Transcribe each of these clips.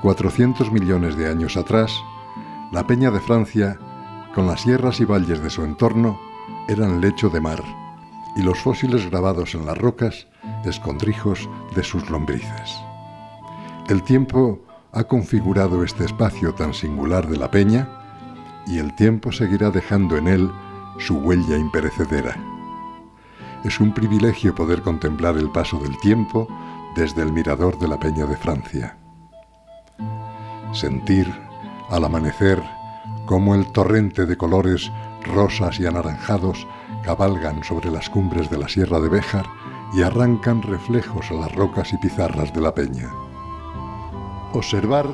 400 millones de años atrás, la Peña de Francia, con las sierras y valles de su entorno, eran lecho de mar, y los fósiles grabados en las rocas, escondrijos de sus lombrices. El tiempo ha configurado este espacio tan singular de la peña, y el tiempo seguirá dejando en él su huella imperecedera. Es un privilegio poder contemplar el paso del tiempo desde el mirador de la Peña de Francia. Sentir, al amanecer, cómo el torrente de colores rosas y anaranjados cabalgan sobre las cumbres de la Sierra de Béjar y arrancan reflejos a las rocas y pizarras de la peña. Observar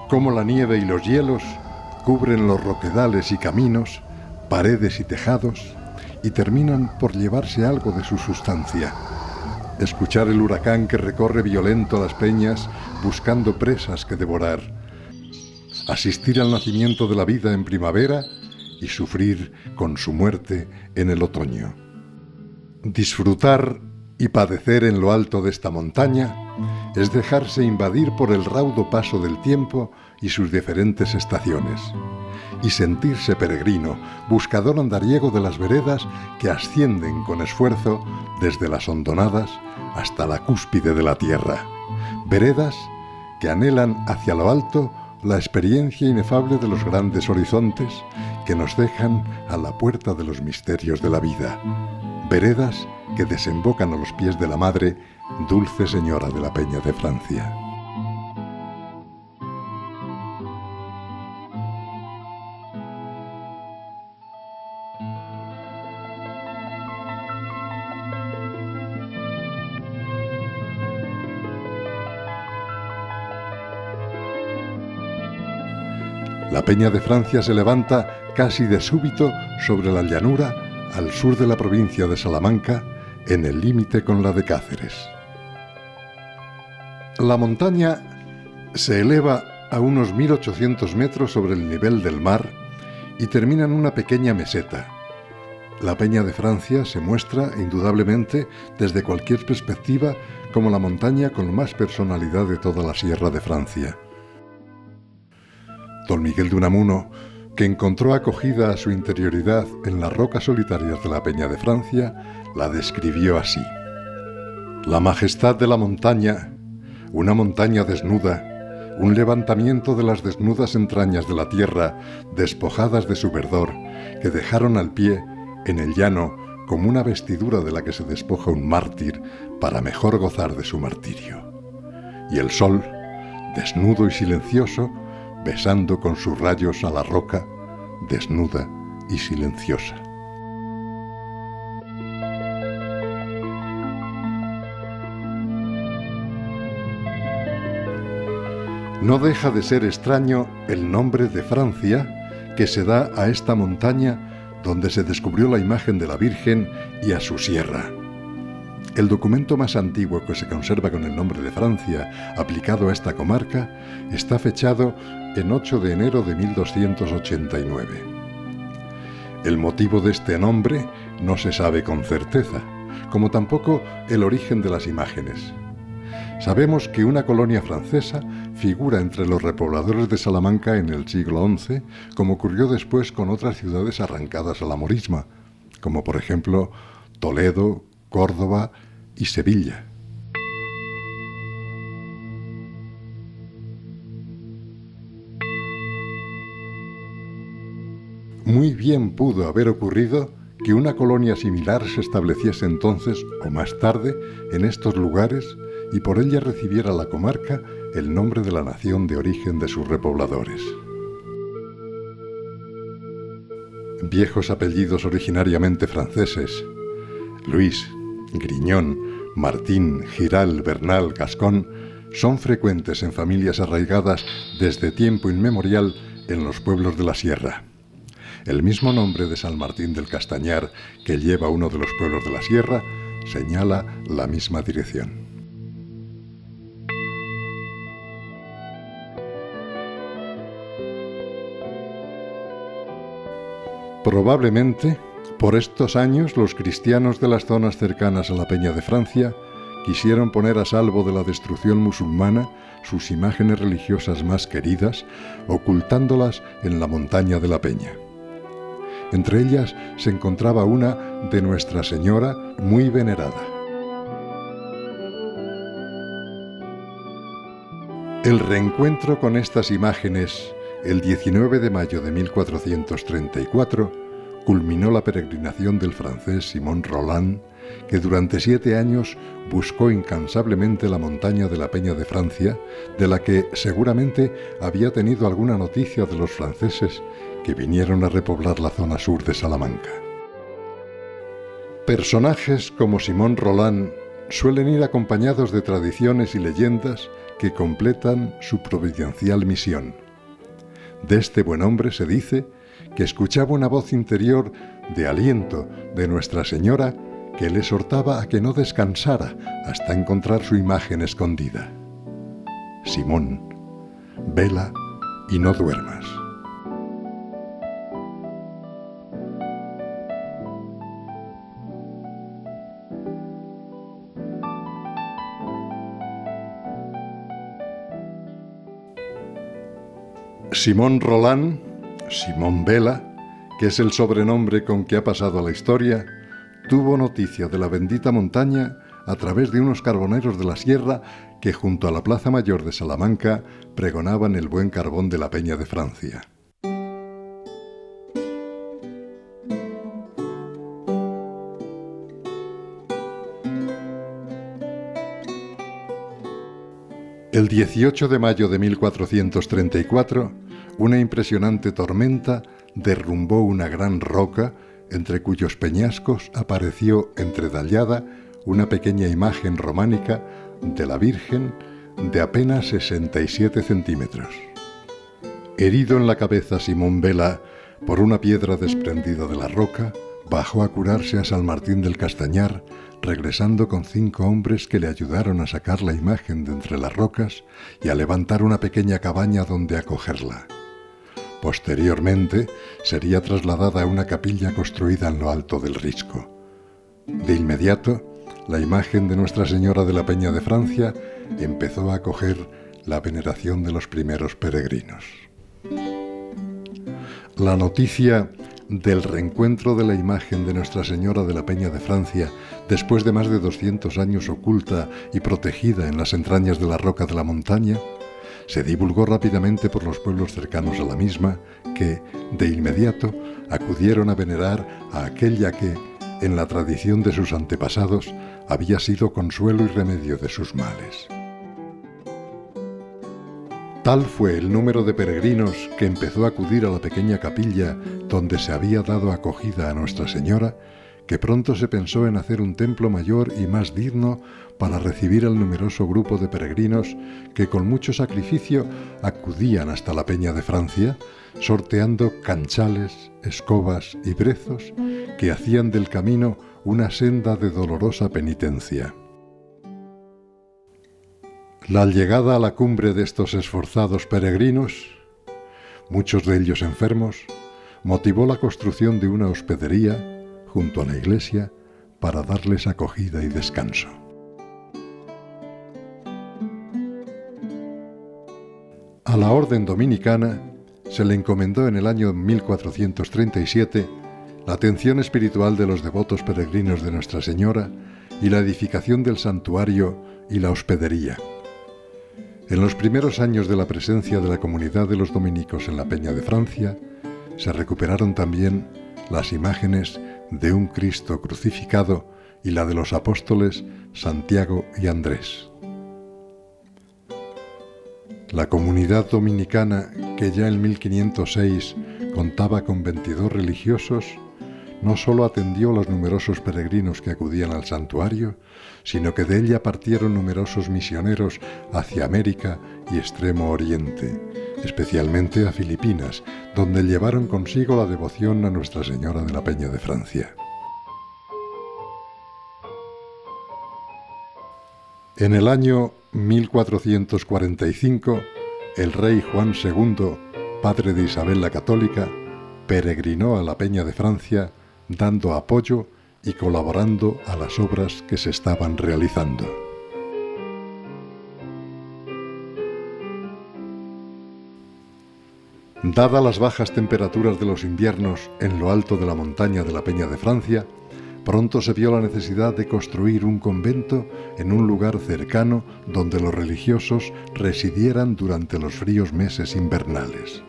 cómo la nieve y los hielos cubren los roquedales y caminos, paredes y tejados, y terminan por llevarse algo de su sustancia. Escuchar el huracán que recorre violento las peñas buscando presas que devorar. Asistir al nacimiento de la vida en primavera y sufrir con su muerte en el otoño. Disfrutar y padecer en lo alto de esta montaña es dejarse invadir por el raudo paso del tiempo y sus diferentes estaciones, y sentirse peregrino, buscador andariego de las veredas que ascienden con esfuerzo desde las hondonadas hasta la cúspide de la tierra, veredas que anhelan hacia lo alto la experiencia inefable de los grandes horizontes que nos dejan a la puerta de los misterios de la vida, veredas que desembocan a los pies de la Madre, dulce Señora de la Peña de Francia. La Peña de Francia se levanta casi de súbito sobre la llanura al sur de la provincia de Salamanca, en el límite con la de Cáceres. La montaña se eleva a unos 1800 metros sobre el nivel del mar y termina en una pequeña meseta. La Peña de Francia se muestra, indudablemente, desde cualquier perspectiva, como la montaña con más personalidad de toda la Sierra de Francia. Don Miguel de Unamuno, que encontró acogida a su interioridad en las rocas solitarias de la Peña de Francia, la describió así: la majestad de la montaña, una montaña desnuda, un levantamiento de las desnudas entrañas de la tierra, despojadas de su verdor, que dejaron al pie, en el llano, como una vestidura de la que se despoja un mártir para mejor gozar de su martirio. Y el sol, desnudo y silencioso, besando con sus rayos a la roca, desnuda y silenciosa. No deja de ser extraño el nombre de Francia que se da a esta montaña donde se descubrió la imagen de la Virgen y a su sierra. El documento más antiguo que se conserva con el nombre de Francia aplicado a esta comarca está fechado en 8 de enero de 1289. El motivo de este nombre no se sabe con certeza, como tampoco el origen de las imágenes. Sabemos que una colonia francesa figura entre los repobladores de Salamanca en el siglo XI, como ocurrió después con otras ciudades arrancadas a la morisma, como por ejemplo Toledo, Córdoba y Sevilla. Muy bien pudo haber ocurrido que una colonia similar se estableciese entonces o más tarde en estos lugares y por ella recibiera la comarca el nombre de la nación de origen de sus repobladores. Viejos apellidos originariamente franceses: Luis, Griñón, Martín, Giral, Bernal, Gascón, son frecuentes en familias arraigadas desde tiempo inmemorial en los pueblos de la sierra. El mismo nombre de San Martín del Castañar que lleva uno de los pueblos de la sierra señala la misma dirección. Probablemente, por estos años, los cristianos de las zonas cercanas a la Peña de Francia quisieron poner a salvo de la destrucción musulmana sus imágenes religiosas más queridas, ocultándolas en la montaña de la Peña. Entre ellas se encontraba una de Nuestra Señora muy venerada. El reencuentro con estas imágenes, el 19 de mayo de 1434, culminó la peregrinación del francés Simon Roland, que durante 7 años buscó incansablemente la montaña de la Peña de Francia, de la que seguramente había tenido alguna noticia de los franceses que vinieron a repoblar la zona sur de Salamanca. Personajes como Simon Roland suelen ir acompañados de tradiciones y leyendas que completan su providencial misión. De este buen hombre se dice que escuchaba una voz interior de aliento de Nuestra Señora que le exhortaba a que no descansara hasta encontrar su imagen escondida. Simón, vela y no duermas. Simon Roland, Simón Vela, que es el sobrenombre con que ha pasado a la historia, tuvo noticia de la bendita montaña a través de unos carboneros de la sierra que junto a la Plaza Mayor de Salamanca pregonaban el buen carbón de la Peña de Francia. El 18 de mayo de 1434, una impresionante tormenta derrumbó una gran roca entre cuyos peñascos apareció entredallada una pequeña imagen románica de la Virgen de apenas 67 centímetros. Herido en la cabeza Simón Vela por una piedra desprendida de la roca, bajó a curarse a San Martín del Castañar, regresando con 5 hombres que le ayudaron a sacar la imagen de entre las rocas y a levantar una pequeña cabaña donde acogerla. Posteriormente sería trasladada a una capilla construida en lo alto del Risco. De inmediato, la imagen de Nuestra Señora de la Peña de Francia empezó a acoger la veneración de los primeros peregrinos. La noticia del reencuentro de la imagen de Nuestra Señora de la Peña de Francia, después de más de 200 años oculta y protegida en las entrañas de la roca de la montaña, se divulgó rápidamente por los pueblos cercanos a la misma, que, de inmediato, acudieron a venerar a aquella que, en la tradición de sus antepasados, había sido consuelo y remedio de sus males. Tal fue el número de peregrinos que empezó a acudir a la pequeña capilla donde se había dado acogida a Nuestra Señora, que pronto se pensó en hacer un templo mayor y más digno para recibir al numeroso grupo de peregrinos que con mucho sacrificio acudían hasta la Peña de Francia, sorteando canchales, escobas y brezos que hacían del camino una senda de dolorosa penitencia. La llegada a la cumbre de estos esforzados peregrinos, muchos de ellos enfermos, motivó la construcción de una hospedería junto a la iglesia para darles acogida y descanso. A la orden dominicana se le encomendó en el año 1437 la atención espiritual de los devotos peregrinos de Nuestra Señora y la edificación del santuario y la hospedería. En los primeros años de la presencia de la comunidad de los dominicos en la Peña de Francia, se recuperaron también las imágenes de un Cristo crucificado y la de los apóstoles Santiago y Andrés. La comunidad dominicana, que ya en 1506 contaba con 22 religiosos, no solo atendió a los numerosos peregrinos que acudían al santuario, sino que de ella partieron numerosos misioneros hacia América y Extremo Oriente, especialmente a Filipinas, donde llevaron consigo la devoción a Nuestra Señora de la Peña de Francia. En el año 1445, el rey Juan II, padre de Isabel la Católica, peregrinó a la Peña de Francia, dando apoyo y colaborando a las obras que se estaban realizando. Dadas las bajas temperaturas de los inviernos en lo alto de la montaña de la Peña de Francia, pronto se vio la necesidad de construir un convento en un lugar cercano donde los religiosos residieran durante los fríos meses invernales.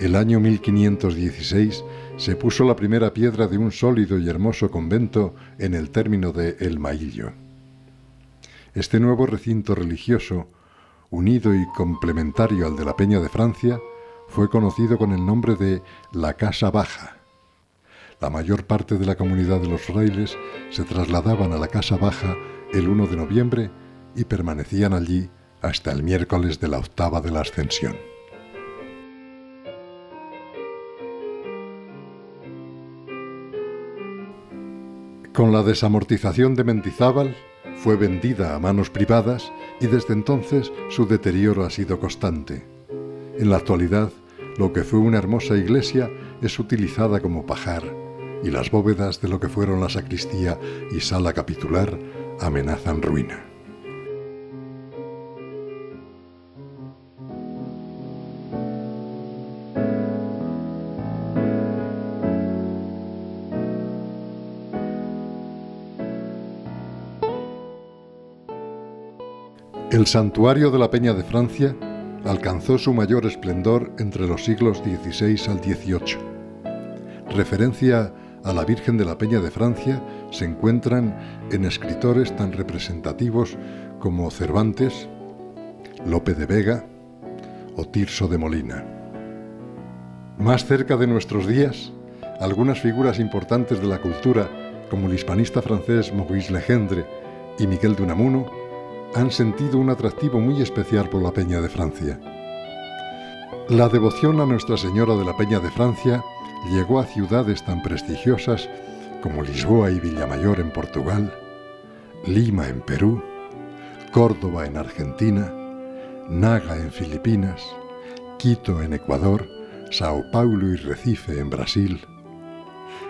El año 1516 se puso la primera piedra de un sólido y hermoso convento en el término de El Maillo. Este nuevo recinto religioso, unido y complementario al de la Peña de Francia, fue conocido con el nombre de la Casa Baja. La mayor parte de la comunidad de los frailes se trasladaban a la Casa Baja el 1 de noviembre y permanecían allí hasta el miércoles de la octava de la Ascensión. Con la desamortización de Mendizábal, fue vendida a manos privadas y desde entonces su deterioro ha sido constante. En la actualidad, lo que fue una hermosa iglesia es utilizada como pajar y las bóvedas de lo que fueron la sacristía y sala capitular amenazan ruina. El santuario de la Peña de Francia alcanzó su mayor esplendor entre los siglos XVI al XVIII. Referencia a la Virgen de la Peña de Francia se encuentran en escritores tan representativos como Cervantes, Lope de Vega o Tirso de Molina. Más cerca de nuestros días, algunas figuras importantes de la cultura, como el hispanista francés Maurice Legendre y Miguel de Unamuno, han sentido un atractivo muy especial por la Peña de Francia. La devoción a Nuestra Señora de la Peña de Francia llegó a ciudades tan prestigiosas como Lisboa y Villamayor en Portugal, Lima en Perú, Córdoba en Argentina, Naga en Filipinas, Quito en Ecuador, Sao Paulo y Recife en Brasil.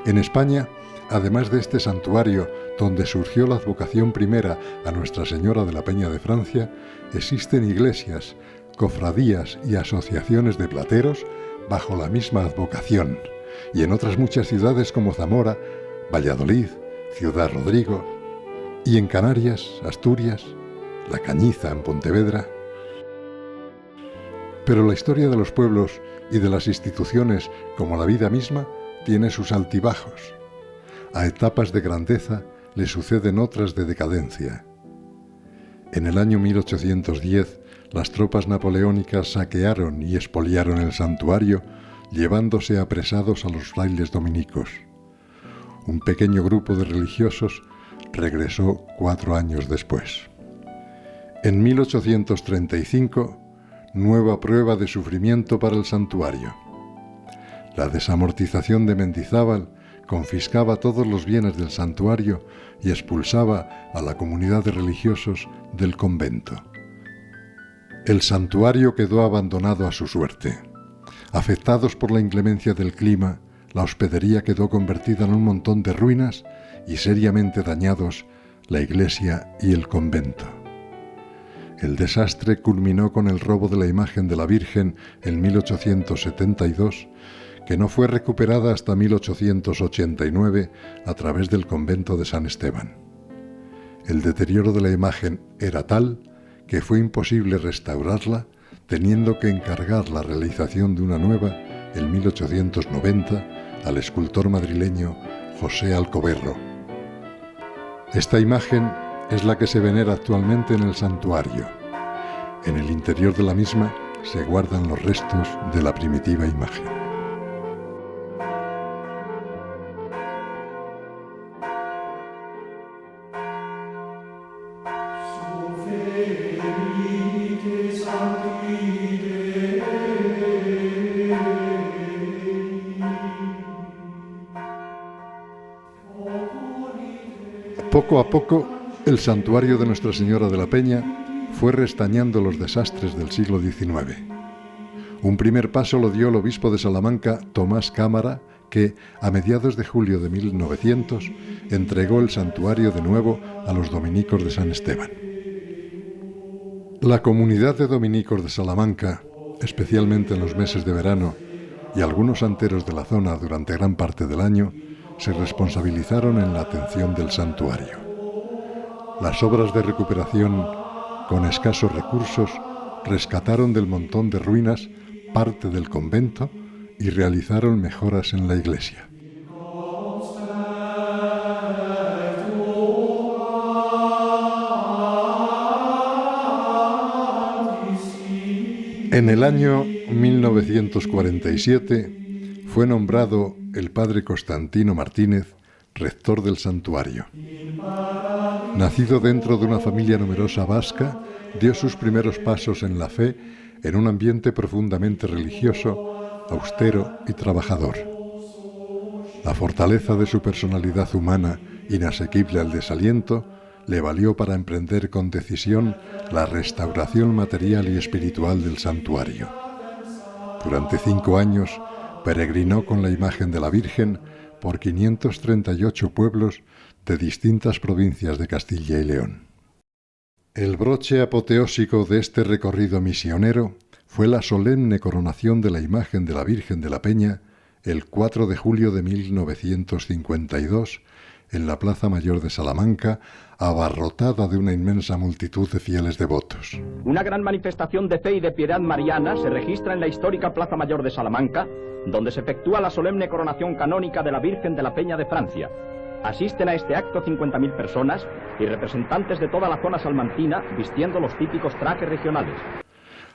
En España, además de este santuario donde surgió la advocación primera a Nuestra Señora de la Peña de Francia, existen iglesias, cofradías y asociaciones de plateros bajo la misma advocación, y en otras muchas ciudades como Zamora, Valladolid, Ciudad Rodrigo, y en Canarias, Asturias, La Cañiza en Pontevedra. Pero la historia de los pueblos y de las instituciones, como la vida misma, tiene sus altibajos. A etapas de grandeza le suceden otras de decadencia. En el año 1810, las tropas napoleónicas saquearon y expoliaron el santuario, llevándose apresados a los frailes dominicos. Un pequeño grupo de religiosos regresó 4 años después. En 1835, nueva prueba de sufrimiento para el santuario. La desamortización de Mendizábal confiscaba todos los bienes del santuario y expulsaba a la comunidad de religiosos del convento. El santuario quedó abandonado a su suerte. Afectados por la inclemencia del clima, la hospedería quedó convertida en un montón de ruinas y seriamente dañados la iglesia y el convento. El desastre culminó con el robo de la imagen de la Virgen en 1872, que no fue recuperada hasta 1889 a través del convento de San Esteban. El deterioro de la imagen era tal que fue imposible restaurarla, teniendo que encargar la realización de una nueva en 1890 al escultor madrileño José Alcoberro. Esta imagen es la que se venera actualmente en el santuario. En el interior de la misma se guardan los restos de la primitiva imagen. Poco a poco, el santuario de Nuestra Señora de la Peña fue restañando los desastres del siglo XIX. Un primer paso lo dio el obispo de Salamanca, Tomás Cámara, que, a mediados de julio de 1900, entregó el santuario de nuevo a los dominicos de San Esteban. La comunidad de dominicos de Salamanca, especialmente en los meses de verano, y algunos santeros de la zona durante gran parte del año se responsabilizaron en la atención del santuario. Las obras de recuperación, con escasos recursos, rescataron del montón de ruinas parte del convento y realizaron mejoras en la iglesia. En el año 1947 fue nombrado el padre Constantino Martínez rector del santuario. Nacido dentro de una familia numerosa vasca, dio sus primeros pasos en la fe en un ambiente profundamente religioso, austero y trabajador. La fortaleza de su personalidad humana, inasequible al desaliento, le valió para emprender con decisión la restauración material y espiritual del santuario. Durante 5 años peregrinó con la imagen de la Virgen por 538 pueblos de distintas provincias de Castilla y León. El broche apoteósico de este recorrido misionero fue la solemne coronación de la imagen de la Virgen de la Peña el 4 de julio de 1952 en la Plaza Mayor de Salamanca, abarrotada de una inmensa multitud de fieles devotos. Una gran manifestación de fe y de piedad mariana se registra en la histórica Plaza Mayor de Salamanca, donde se efectúa la solemne coronación canónica de la Virgen de la Peña de Francia. Asisten a este acto 50.000 personas y representantes de toda la zona salmantina vistiendo los típicos trajes regionales.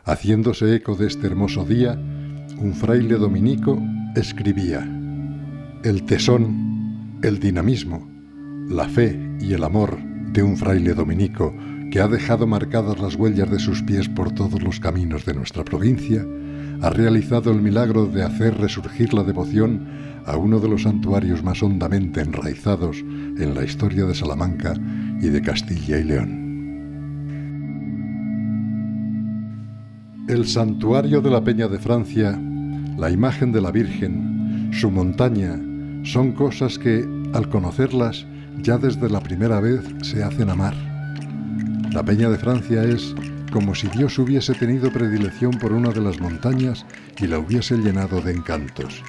Haciéndose eco de este hermoso día, un fraile dominico escribía: el tesón, el dinamismo, la fe y el amor de un fraile dominico que ha dejado marcadas las huellas de sus pies por todos los caminos de nuestra provincia, ha realizado el milagro de hacer resurgir la devoción a uno de los santuarios más hondamente enraizados en la historia de Salamanca y de Castilla y León. El santuario de la Peña de Francia, la imagen de la Virgen, su montaña, son cosas que, al conocerlas, ya desde la primera vez se hacen amar. La Peña de Francia es como si Dios hubiese tenido predilección por una de las montañas y la hubiese llenado de encantos.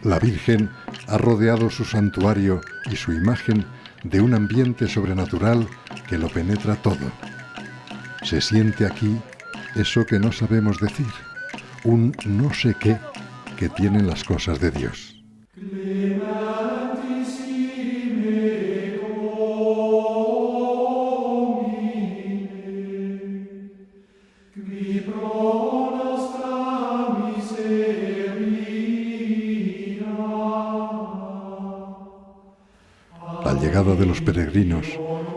La Virgen ha rodeado su santuario y su imagen de un ambiente sobrenatural que lo penetra todo. Se siente aquí eso que no sabemos decir, un no sé qué que tienen las cosas de Dios. La llegada de los peregrinos,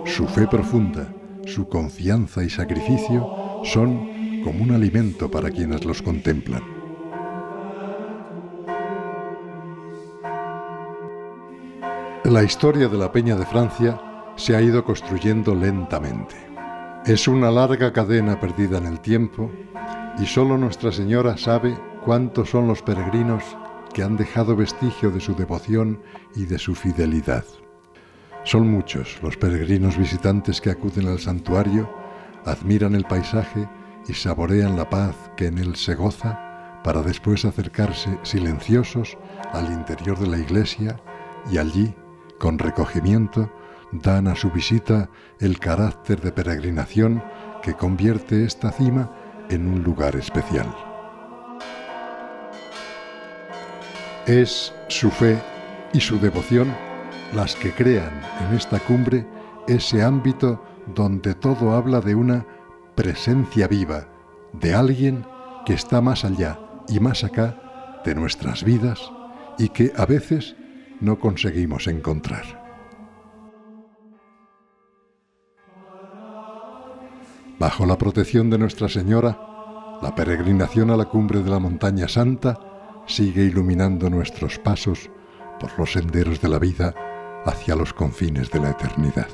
su fe profunda, su confianza y sacrificio son como un alimento para quienes los contemplan. La historia de la Peña de Francia se ha ido construyendo lentamente. Es una larga cadena perdida en el tiempo y solo Nuestra Señora sabe cuántos son los peregrinos que han dejado vestigio de su devoción y de su fidelidad. Son muchos los peregrinos visitantes que acuden al santuario, admiran el paisaje y saborean la paz que en él se goza, para después acercarse silenciosos al interior de la iglesia y allí, con recogimiento, dan a su visita el carácter de peregrinación que convierte esta cima en un lugar especial. Es su fe y su devoción las que crean en esta cumbre ese ámbito donde todo habla de una presencia viva, de alguien que está más allá y más acá de nuestras vidas y que a veces no conseguimos encontrar. Bajo la protección de Nuestra Señora, la peregrinación a la cumbre de la Montaña Santa sigue iluminando nuestros pasos por los senderos de la vida hacia los confines de la eternidad.